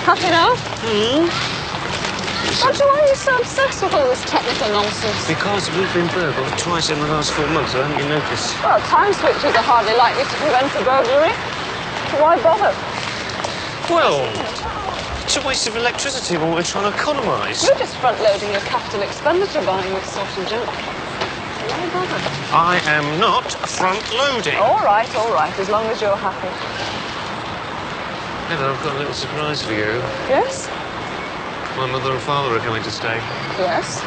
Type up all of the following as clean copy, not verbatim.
Happy now? Hmm? Roger, why are you so obsessed with all this technical nonsense? Because we've been burgled twice in the last 4 months, haven't you noticed? Well, time switches are hardly likely to prevent a burglary. Why bother? Well, it's a waste of electricity when we're trying to economise. You're just front-loading your capital expenditure buying this sort of junk. Why bother? I am not front-loading. All right, as long as you're happy. Heather, I've got a little surprise for you. Yes? My mother and father are coming to stay. Yes.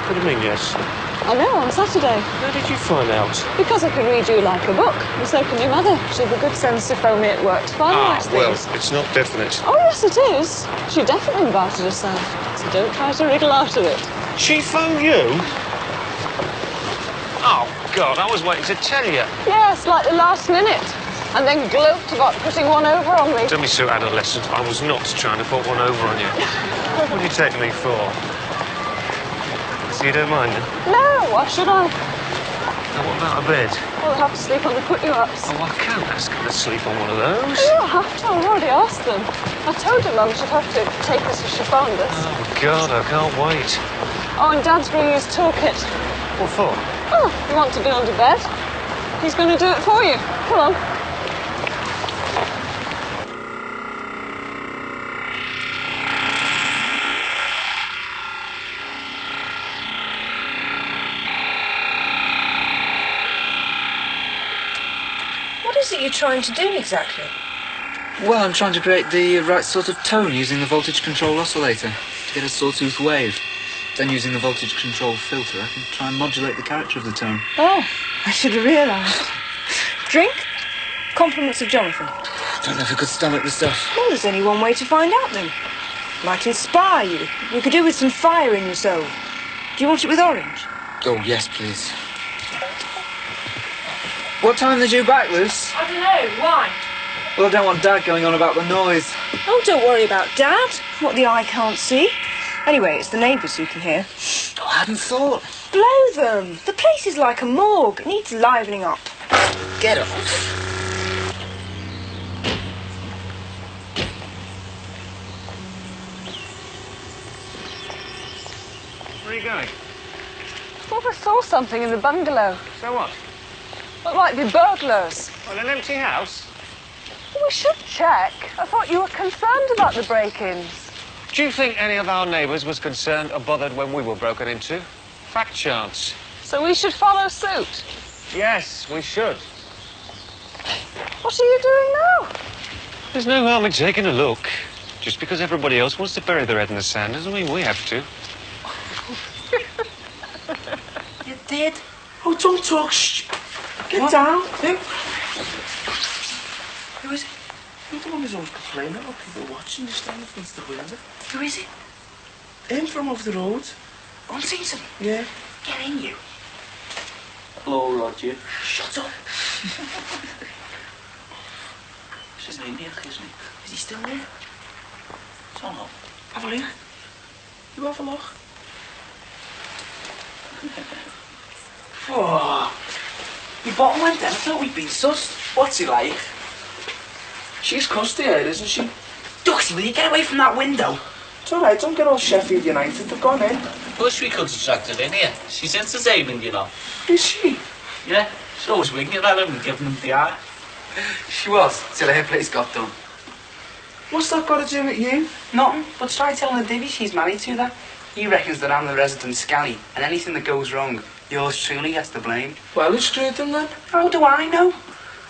What do you mean, yes? I know, on Saturday. How did you find out? Because I can read you like a book, and so can your mother. She'll have the good sense to phone me at work to finalise things. Well, it's not definite. Oh, yes, it is. She definitely invited herself, so don't try to wriggle out of it. She phoned you? Oh, God, I was waiting to tell you. Yes, like the last minute. And then gloat about putting one over on me. Don't be so adolescent. I was not trying to put one over on you. What are you taking me for? So you don't mind, then? No, why should I? Now, what about a bed? Well, I'll have to sleep on the put-you-ups. Oh, I can't ask her to sleep on one of those. You don't have to, I've already asked them. I told her Mum she'd have to take us if she found us. Oh, God, I can't wait. Oh, and Dad's bringing his toolkit. What for? Oh, you want to build a bed? He's going to do it for you. Come on. What is it you're trying to do exactly? Well, I'm trying to create the right sort of tone using the voltage control oscillator to get a sawtooth wave. Then using the voltage control filter, I can try and modulate the character of the tone. Oh, I should have realised. Drink? Compliments of Jonathan. I don't know if I could stomach the stuff. Well, there's only one way to find out then. Might inspire you. You could do with some fire in your soul. Do you want it with orange? Oh, yes, please. What time are they due back, Luce? I don't know. Why? Well, I don't want Dad going on about the noise. Oh, don't worry about Dad. What the eye can't see. Anyway, it's the neighbours who can hear. Oh, I hadn't thought. Blow them. The place is like a morgue. It needs livening up. Get off. Where are you going? Thought I saw something in the bungalow. So what? Looked like the burglars. Well, an empty house? Well, we should check. I thought you were concerned about the break-ins. Do you think any of our neighbours was concerned or bothered when we were broken into? Fact chance. So we should follow suit. Yes, we should. What are you doing now? There's no harm in taking a look. Just because everybody else wants to bury their head in the sand doesn't mean we have to. You did? Oh, don't talk. Shh. Get down. Who is it? You're the one who's always complaining about people watching you standing against the window. Who is it? Him from over the road. On season. Yeah. Get in, you. Hello, Roger. Shut up. This is an Indian, isn't he? Is he still there? Don't know. Have a look. You have a look. Oh. Your bottom went down. I thought we'd been sussed. What's he like? She's custy here, isn't she? Duxie, will you get away from that window? It's all right. Don't get all Sheffield United. They've gone in. Wish we could have tracked her in here. She's entertaining, you know. Is she? Yeah, she's always winking at him and giving him the eye. She was, till her place got done. What's that got to do with you? Nothing, but try telling the divvy she's married to that. He reckons that I'm the resident scally, and anything that goes wrong, yours truly gets the blame. Well, who screwed them then? How do I know?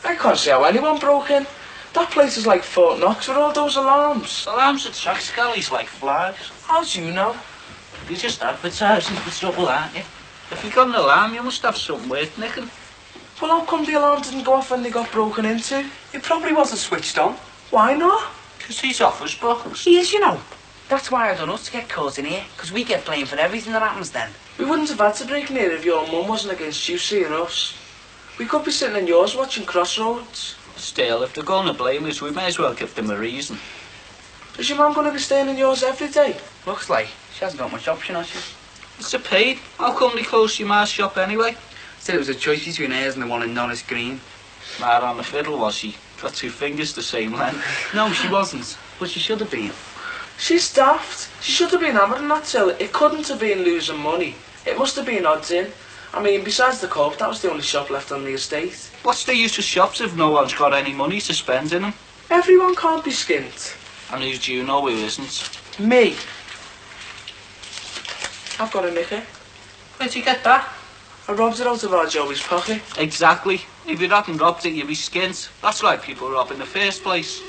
I can't see how anyone broke in. That place is like Fort Knox with all those alarms. Alarms attract scallies like flies. How do you know? You're just advertising for trouble, aren't you? If you've got an alarm, you must have something worth nicking. Well, how come the alarm didn't go off when they got broken into? It probably wasn't switched on. Why not? Because he's off his box. He is, you know. That's why I don't us to get caught in here, because we get blamed for everything that happens then. We wouldn't have had to break in here if your mum wasn't against you seeing us. We could be sitting in yours watching Crossroads. Still, if they're going to blame us, we may as well give them a reason. Is your mum going to be staying in yours every day? Looks like. She hasn't got much option, has she? It's a paid. How come they closed your ma's shop anyway? Said it was a choice between hers and the one in Norris Green. Mad on the fiddle, was she? Got two fingers the same length. No, she wasn't. But she should have been. She's daft. She should have been hammering that till. It couldn't have been losing money. It must have been odds in. I mean, besides the coke, that was the only shop left on the estate. What's the use of shops if no one's got any money to spend in them? Everyone can't be skint. And who do you know who isn't? Me. I've got a nicker. Where'd you get that? I robbed it out of our Joey's pocket. Exactly. If you hadn't robbed it, you'd be skint. That's why people rob in the first place.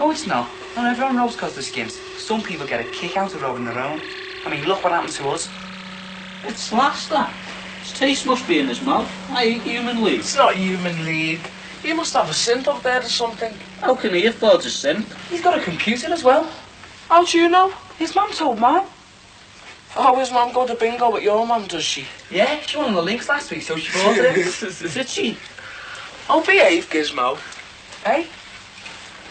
Oh, it's not. Not everyone robs because they're skint. Some people get a kick out of robbing their own. I mean, look what happened to us. It's last that. His taste must be in his mouth. I eat human league. It's not human league. He must have a synth up there or something. How can he afford a synth? He's got a computer as well. How do you know? His mum told mine. Oh, his mum go to bingo with your mum, does she? Yeah, she won on the links last week, so she bought it. Did she? Oh, behave, Gizmo. Hey?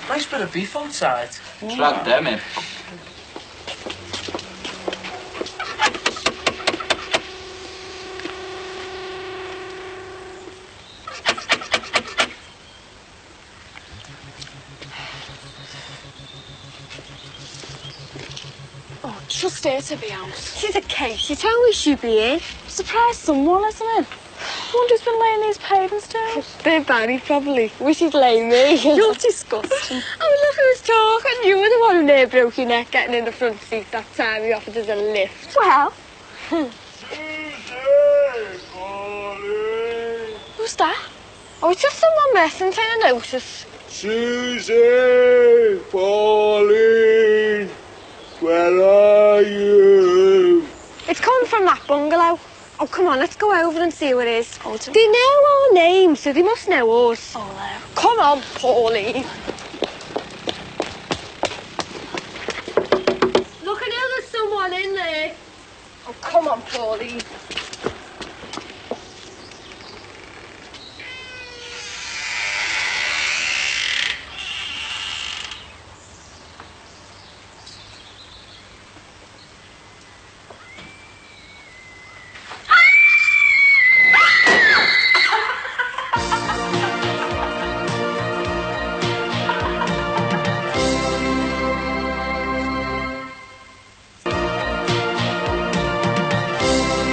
Nice bit of beef outside. Drag them in. She'll stay to be out. She's a case. You tell me she'd be in. Surprise someone, isn't it? Wonder who's been laying these pavements down. Bit Barry, probably. Wish he'd lay me. You're disgusting. Oh, look who's talking. You were the one who nearly broke your neck getting in the front seat that time he offered us a lift. Well. Who's that? Oh, it's just someone messing, taking a notice. Susie, Pauline, where are you? It's coming from that bungalow. Oh, come on, let's go over and see who it is. Hold on. They know our names, so they must know us. Oh, Come on, Pauline. Look, I know there's someone in there. Oh, come on, Pauline.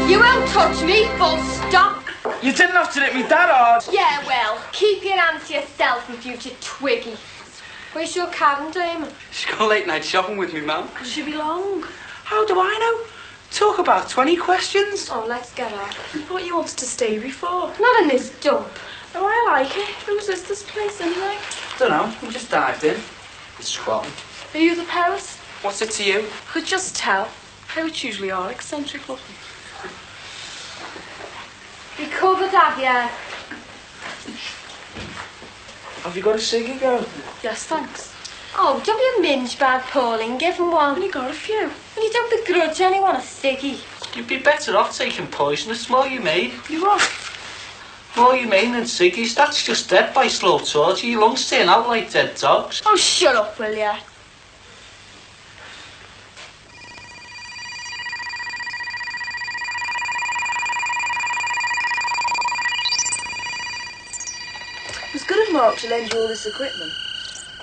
You won't touch me, full stop. You didn't have to hit me that hard. Yeah, well, keep your hands to yourself in future, Twiggy. Where's your Karen, Damon? She's gone late night shopping with me, ma'am. Could she be long? How do I know? Talk about 20 questions. Oh, let's get her. I thought you wanted to stay before. Not in this dump. Oh, I like it. Whose is this place anyway? Don't know, we just dived in. It's squatting. Are you the Paris? What's it to you? Could just tell. Poets usually are eccentric looking. You covered, have ya? Have you got a ciggy, girl? Yes, thanks. Oh, don't be a minge bag, Pauline. Give him one. Only got a few. And you don't begrudge anyone a ciggy. You'd be better off taking poison. It's more humane. You are. More humane than ciggies. That's just dead by slow torture. Your lungs turn out like dead dogs. Oh, shut up, will ya? It was good of Mark to lend you all this equipment.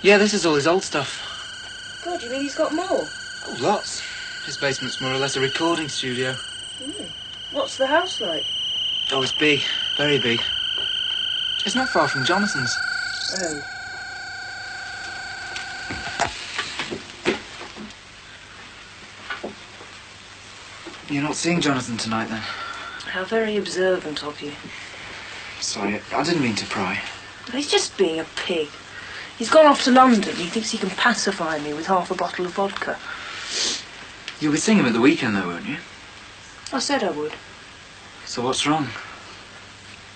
Yeah, this is all his old stuff. God, you mean he's got more? Oh, lots. His basement's more or less a recording studio. What's the house like? Oh, it's big. Very big. It's not far from Jonathan's. Oh. You're not seeing Jonathan tonight, then? How very observant of you. Sorry, I didn't mean to pry. He's just being a pig. He's gone off to London. He thinks he can pacify me with half a bottle of vodka. You'll be seeing him at the weekend, though, won't you? I said I would. So what's wrong?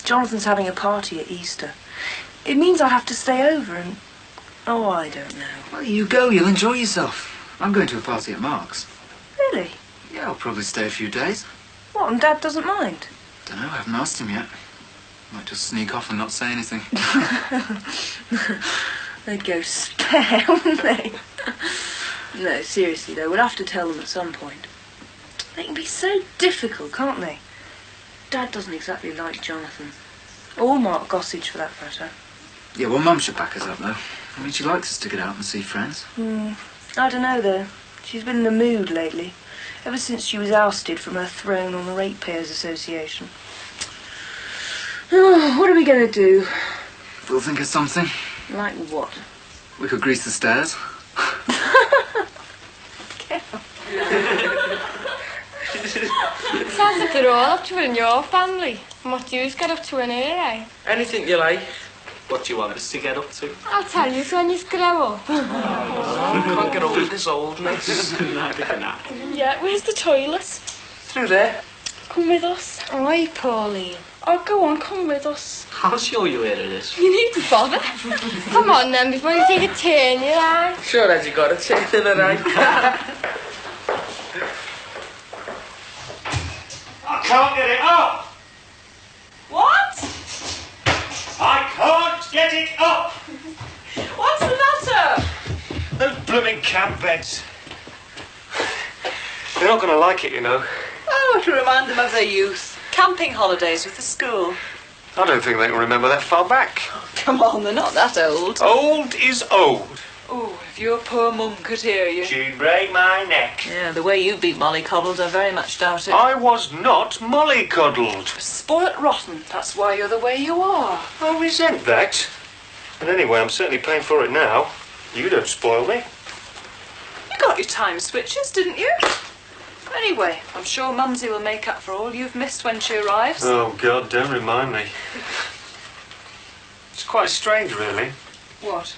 Jonathan's having a party at Easter. It means I have to stay over and... Oh, I don't know. Well, you go. You'll enjoy yourself. I'm going to a party at Mark's. Really? Yeah, I'll probably stay a few days. What, and Dad doesn't mind? Don't know. I haven't asked him yet. Might just sneak off and not say anything. They'd go spare, wouldn't they? No, seriously, though, we'll have to tell them at some point. They can be so difficult, can't they? Dad doesn't exactly like Jonathan. Or Mark Gossage, for that matter. Yeah, well, Mum should back us up, though. I mean, she likes us to get out and see friends. I don't know, though. She's been in the mood lately, ever since she was ousted from her throne on the Ratepayers Association. Oh, what are we going to do? We'll think of something. Like what? We could grease the stairs. Sounds like they're all up to it in your family. And what do you get up to in here, eh? Anything you like. What do you want us to get up to? I'll tell you when you grow up. Can't get over this oldness. Yeah, where's the toilet? Through there. Come with us. Aye, Pauline. Oh, go on, come with us. I'll show you where it is. You need to bother. Come on then, before you take a turn, you like. Sure as you got a tick in it, right? I can't get it up! What? I can't get it up! What's the matter? Those blooming camp beds. They're not going to like it, you know. Oh, to remind them of their youth. Camping holidays with the school. I don't think they can remember that far back. Come on, they're not that old. Old is old. Oh, if your poor mum could hear you. She'd break my neck. Yeah, the way you beat mollycoddled, I very much doubt it. I was not mollycoddled. Spoilt rotten, that's why you're the way you are. I resent that. And anyway, I'm certainly paying for it now. You don't spoil me. You got your time switches, didn't you? Anyway, I'm sure Mumsy will make up for all you've missed when she arrives. Oh, God, don't remind me. It's quite strange, really. What?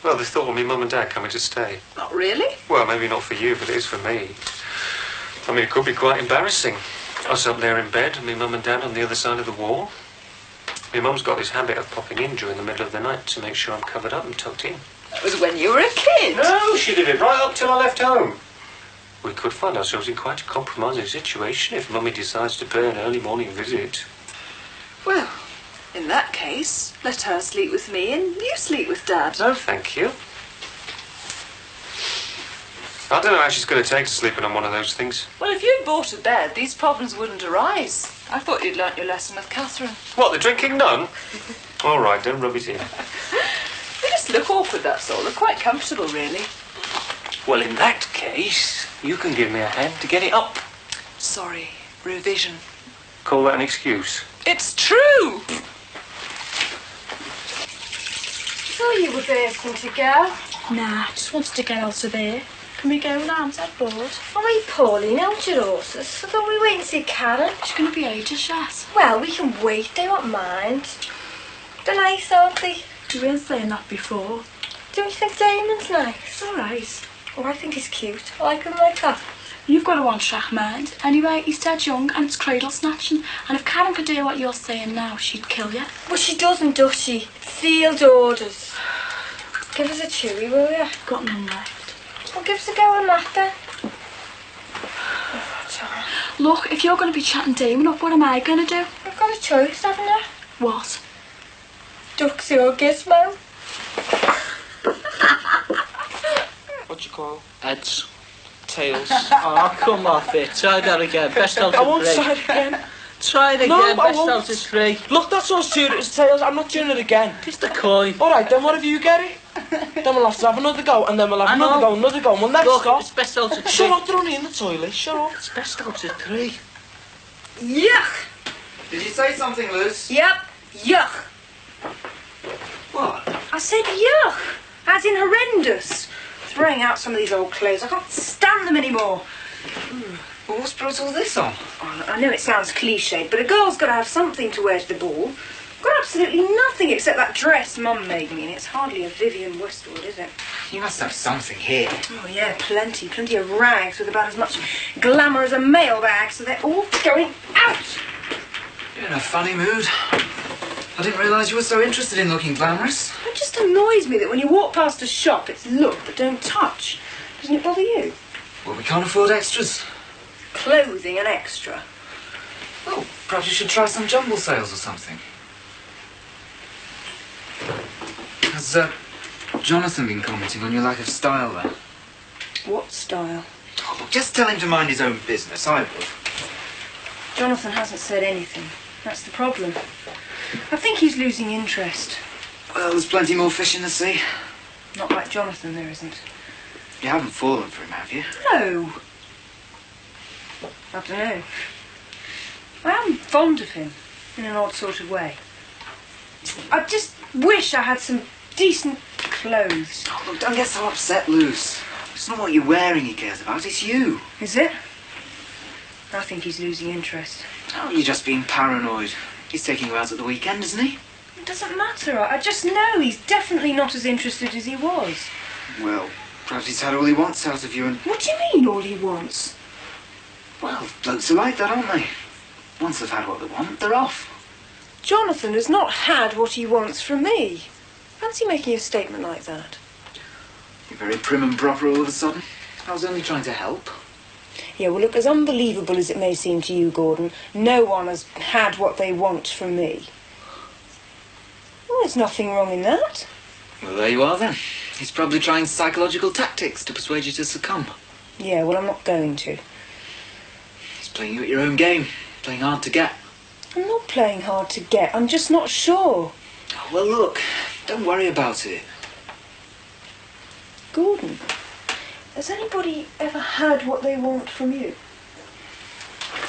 Well, the thought of me mum and dad coming to stay. Not really? Well, maybe not for you, but it is for me. I mean, it could be quite embarrassing. Us up there in bed and me mum and dad on the other side of the wall. My mum's got this habit of popping in during the middle of the night to make sure I'm covered up and tucked in. That was when you were a kid. No, she did it right up till I left home. We could find ourselves in quite a compromising situation if Mummy decides to pay an early morning visit. Well, in that case, let her sleep with me and you sleep with Dad. No, thank you. I don't know how she's going to take to sleeping on one of those things. Well, if you'd bought a bed, these problems wouldn't arise. I thought you'd learnt your lesson with Catherine. What, the drinking nun? All right, don't rub it in. They just look awkward, that's all. They're quite comfortable, really. Well, in that case, you can give me a hand to get it up. Sorry, revision. Call that an excuse? It's true! So you were bursting to go? Nah, just wanted to get out of here. Can we go now? I'm dead bored. Oh, Pauline, out your horses. I thought we wait and see Karen. She's going to be ages, Shat. Well, we can wait, they won't mind. They're nice, aren't they? You weren't saying that before. Don't you think Damon's nice? It's all right. Oh, I think he's cute. I like him like that. You've got to want Shach, mind. Anyway, he's dead young and it's cradle snatching. And if Karen could hear what you're saying now, she'd kill you. Well, she doesn't, does she? Sealed orders. Give us a chewy, will you? Got none left. Well, give us a go on that then. Look, if you're going to be chatting Damon up, what am I going to do? You've got a choice, haven't you? What? Duxie or Gizmo? What you call? Heads. Tails. Oh, come off it. Try that again. Best out I of won't three. try it again. Try it again. No, I Best won't. out of three. Look, that's all suited as tails. I'm not doing it again. It's the coin. All right, then what if you get it? Then we'll have to have another go, and then we'll have I another know. go, another go, and we'll never Look, stop. it's best out of three. Shut up, they're only in the toilet. Shut up. It's best out of three. Yuck! Did you say something, Liz? Yep, yuck. What? I said yuck, as in horrendous. Throwing out some of these old clothes, I can't stand them anymore. Well, what's brought all this on? Oh, I know it sounds cliched, but a girl's got to have something to wear to the ball. Got absolutely nothing except that dress Mum made me, and it's hardly a Vivian Westwood, is it? You must have something here. Oh yeah, plenty of rags with about as much glamour as a mailbag, so they're all going out. You're in a funny mood. I didn't realise you were so interested in looking glamorous. It just annoys me that when you walk past a shop, it's look but don't touch. Doesn't it bother you? Well, we can't afford extras. Clothing an extra. Oh, perhaps you should try some jumble sales or something. Has Jonathan been commenting on your lack of style there? What style? Oh, look, just tell him to mind his own business, I would. Jonathan hasn't said anything. That's the problem. I think he's losing interest. Well, there's plenty more fish in the sea. Not like Jonathan, there isn't. You haven't fallen for him, have you? No. I don't know. I am fond of him, in an odd sort of way. I just wish I had some decent clothes. Oh, look, don't get so upset, Luce. It's not what you're wearing he cares about, it's you. Is it? I think he's losing interest. Oh, you're just being paranoid. He's taking you out at the weekend, isn't he? It doesn't matter. I just know he's definitely not as interested as he was. Well, perhaps he's had all he wants out of you and... What do you mean, all he wants? Well, blokes are like that, aren't they? Once they've had what they want, they're off. Jonathan has not had what he wants from me. Fancy making a statement like that. You're very prim and proper all of a sudden. I was only trying to help. Yeah, well, look, as unbelievable as it may seem to you, Gordon, no one has had what they want from me. Well, there's nothing wrong in that. Well, there you are, then. He's probably trying psychological tactics to persuade you to succumb. Yeah, well, I'm not going to. He's playing you at your own game, playing hard to get. I'm not playing hard to get. I'm just not sure. Oh, well, look, don't worry about it. Gordon, has anybody ever had what they want from you?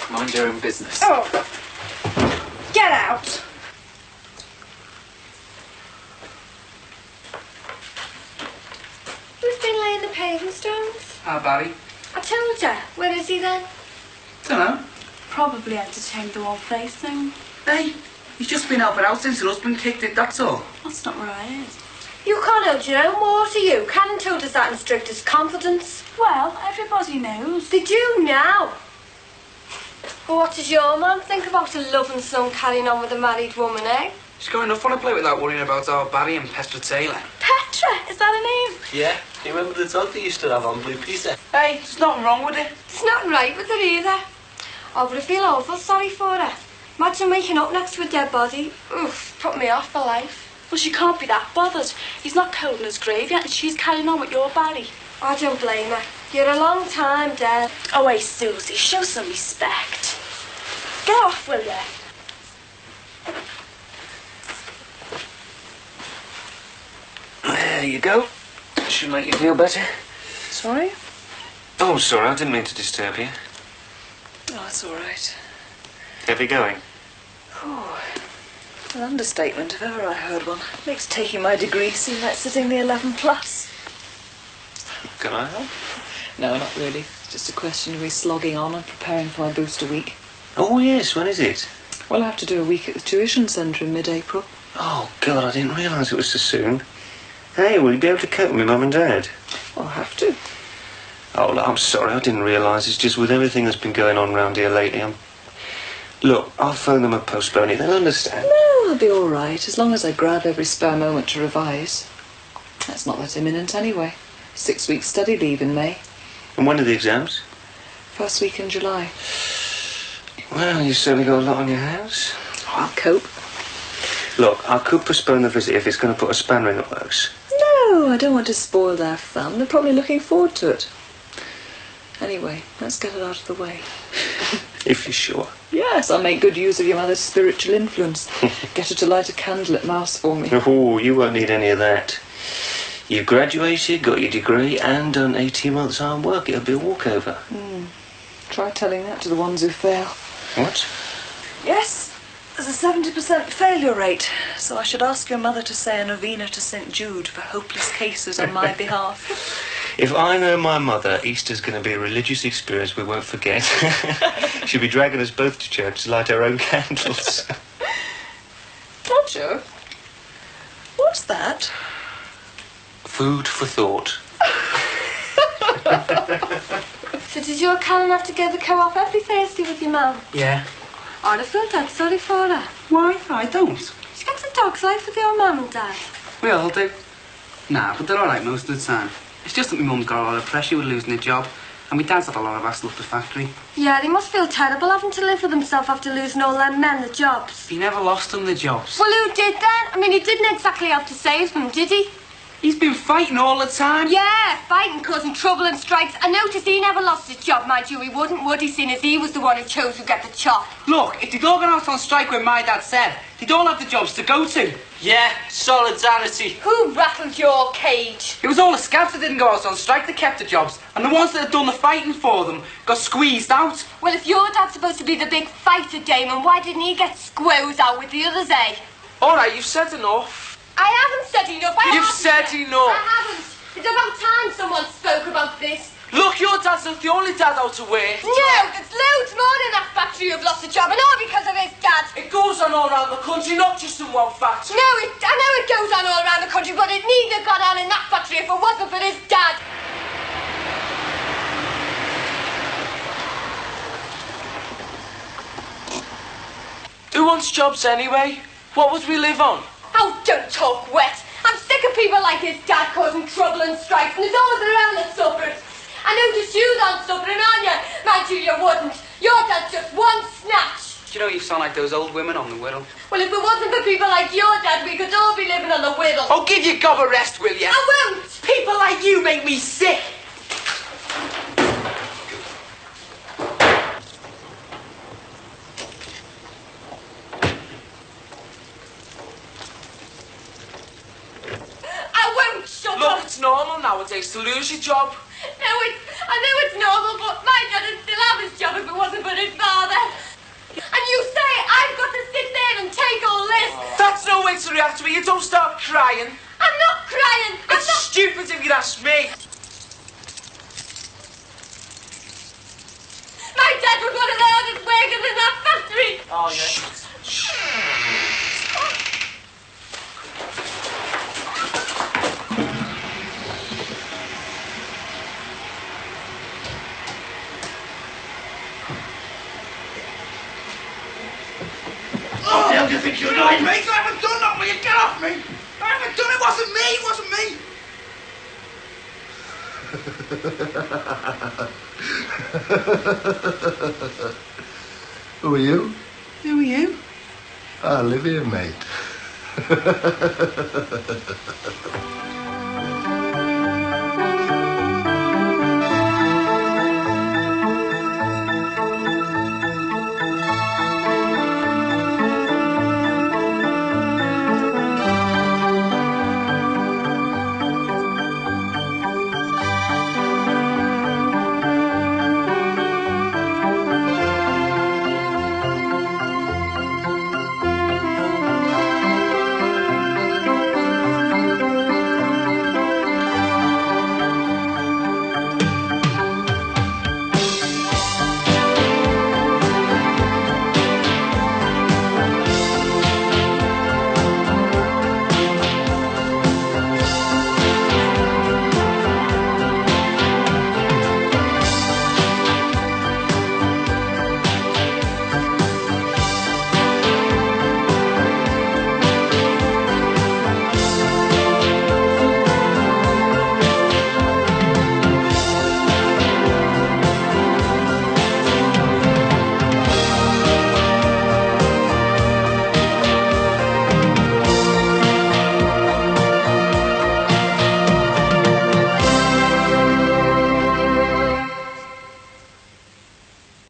Mind your own business. Oh! Get out! Who's been laying the paving stones? Barry. I told you. Where is he then? Dunno. Probably entertained the whole place thing. Hey, he's just been helping out since her husband kicked it, that's all. That's not right. You can't hold your own water, you. Canon told us that in strictest confidence. Well, everybody knows. They do now. Well, what does your man think about a loving son carrying on with a married woman, eh? She's got enough on her plate without worrying about our Barry and Petra Taylor. Petra, is that a name? Yeah, you remember the dog they used to have on Blue Peter? Hey, there's nothing wrong with it. It's not right with her either. Oh, but I feel awful sorry for her. Imagine waking up next to a dead body. Oof, put me off for life. Well, she can't be that bothered. He's not cold in his grave yet and she's carrying on with your Barry. I don't blame her. You're a long time dead. Oh, hey, Susie, show some respect. Get off, will you? There you go. Should make you feel better. Sorry? Oh, sorry, I didn't mean to disturb you. Oh, it's all right. Heavy going? Oh, an understatement if ever I heard one. Makes taking my degree seem like sitting the 11 plus. Can I help? No, not really. It's just a question of me slogging on and preparing for my booster week. Oh, yes, when is it? Well, I have to do a week at the tuition centre in mid-April. Oh, God, I didn't realise it was so soon. Hey, will you be able to cope with my mum and dad? Well, I have to. Oh, look, I'm sorry, I didn't realise. It's just with everything that's been going on round here lately, Look, I'll phone them and postpone it. They'll understand. No, I'll be all right, as long as I grab every spare moment to revise. That's not that imminent anyway. 6 weeks study leave in May. And when are the exams? First week in July. Well, you've certainly got a lot on your hands. I'll cope. Look, I could postpone the visit if it's going to put a spanner in the works. No, I don't want to spoil their fun. They're probably looking forward to it. Anyway, let's get it out of the way. If you're sure. Yes, I'll make good use of your mother's spiritual influence. Get her to light a candle at Mass for me. Oh, you won't need any of that. You've graduated, got your degree, and done 18 months hard work. It'll be a walkover. Try telling that to the ones who fail. What? Yes, there's a 70% failure rate, so I should ask your mother to say a novena to St. Jude for hopeless cases on my behalf. If I know my mother, Easter's going to be a religious experience we won't forget. She'll be dragging us both to church to light our own candles. Roger, what's that? Food for thought. So did your Canon have to go to the co-op every Thursday with your mum? Yeah. I'd have felt dead sorry for her. Why? I don't. She gets a dog's life with your mum and dad. We all do. Nah, but they're alright most of the time. It's just that my mum's got a lot of pressure with losing her job, and my dad's had a lot of hassle up the factory. Yeah, he must feel terrible having to live with himself after losing all them men the jobs. He never lost them the jobs. Well, who did then? I mean, he didn't exactly have to save them, did he? He's been fighting all the time. Yeah, fighting, causing trouble and strikes. I noticed he never lost his job, mind you. He wouldn't, would he, seeing as he was the one who chose to get the chop. Look, if they'd all gone out on strike when my dad said, they'd all have the jobs to go to. Yeah, solidarity. Who rattled your cage? It was all the scabs that didn't go out on strike that kept the jobs, and the ones that had done the fighting for them got squeezed out. Well, if your dad's supposed to be the big fighter, Damon, why didn't he get squozed out with the others, eh? All right, you've said enough. I haven't said enough. You've said enough. I haven't. It's about time someone spoke about this. Look, your dad's not the only dad out to work. No, there's loads more in that factory who've lost a job, and all because of his dad. It goes on all around the country, not just in one factory. No, I know it goes on all around the country, but it needn't have gone on in that factory if it wasn't for his dad. Who wants jobs anyway? What would we live on? Oh, don't talk wet. I'm sick of people like his dad causing trouble and strikes, and there's always around that suffers. I noticed you aren't suffering, aren't you? Mind you, you wouldn't. Your dad's just one snatch. Do you know you sound like those old women on the whittle? Well, if it wasn't for people like your dad, we could all be living on the whittle. Oh, give your gob a rest, will you? I won't. People like you make me sick. Look, it's normal nowadays to lose your job. No, I know it's normal, but my dad would still have his job if it wasn't for his father. And you say I've got to sit there and take all this? That's no way to react to it. You don't start crying. I'm not crying. It's stupid if you'd ask me. My dad was one of the hardest workers in that factory. Oh, yeah. What the hell do you think you're doing, mate? I haven't done that, will you? Get off me! I haven't done it, wasn't me! Who are you? Who are you? I live here, mate.